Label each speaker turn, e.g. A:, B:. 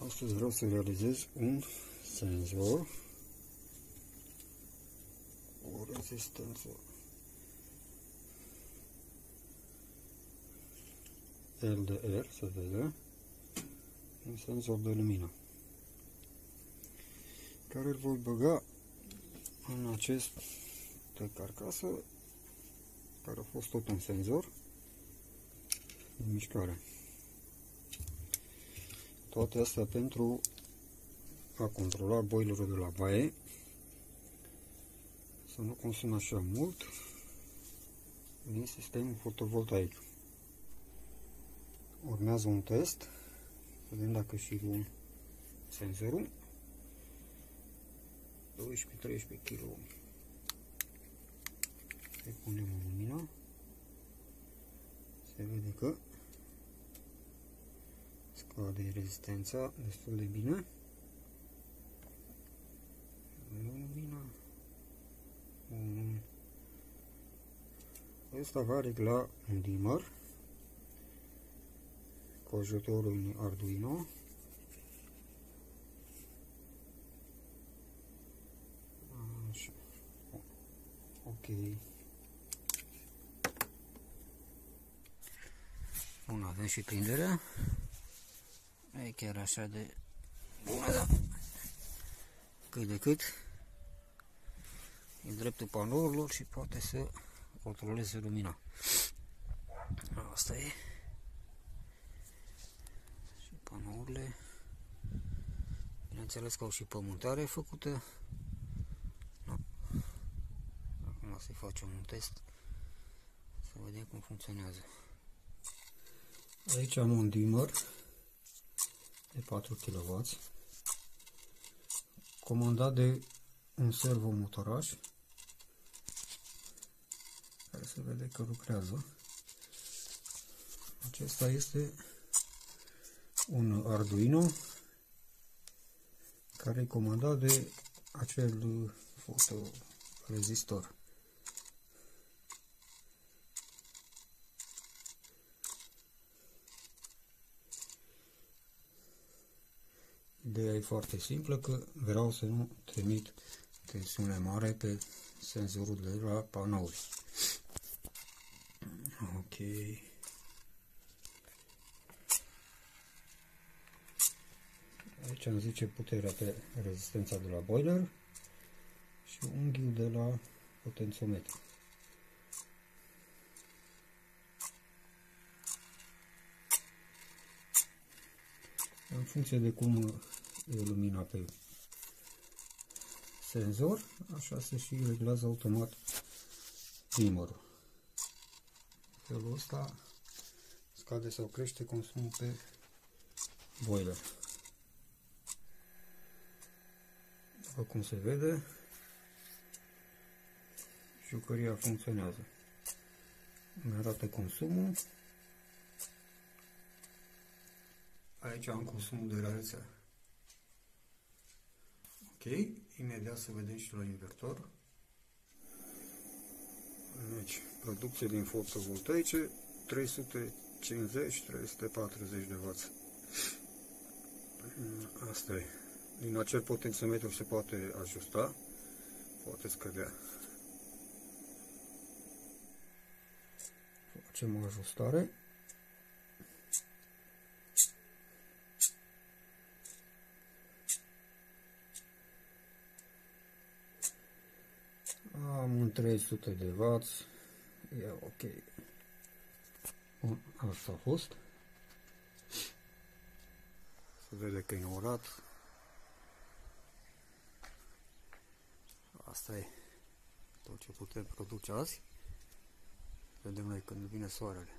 A: Astăzi vreau să realizez un senzor cu rezistență LDR, se vede, un senzor de lumină, care îl voi băga în această carcasă, care a fost tot un senzor de mișcare. Toate astea pentru a controla boilerul de la baie să nu consume așa mult din sistemul fotovoltaic. Urmează un test, vedem dacă și bun senzorul. 12-13 kg. Îi punem în lumina. Se vede că scade rezistența destul de bine. Lumina. Asta va regla un dimmer cu ajutorul unui Arduino. Așa. Ok. Bun, avem și prinderea. Nu e chiar așa de bună, dar cât de cât e dreptul panourilor și poate să controleze lumina. Asta e. Și panourile, bineînțeles că au și pământare făcută. Acum să-i facem un test să vedem cum funcționează. Aici am un dimmer de 4 kW comandat de un servomotoraș care se vede că lucrează. Acesta este un Arduino care e comandat de acel fotorezistor. Ideea e foarte simplă, că vreau să nu trimit tensiune mare pe senzorul de la panouri. Ok. Aici îmi zice puterea pe rezistența de la boiler și unghiul de la potențiometru. În funcție de cum e lumina pe senzor, așa se și reglează automat dimmerul. În felul ăsta scade sau crește consumul pe boiler. După cum se vede, jucăria funcționează. Îmi arată consumul. Aici am consumul de la rețea. Ok, imediat să vedem și la invertor. Deci, producție din fotovoltaice 350-340 de W. Asta e. Din acel potențiometru se poate ajusta, poate scădea. Facem o ajustare. Am un 300 de W, e ok. Bun, asta a fost. Se vede că e înaurat. Asta e tot ce putem produce azi. Vedem noi când vine soarele.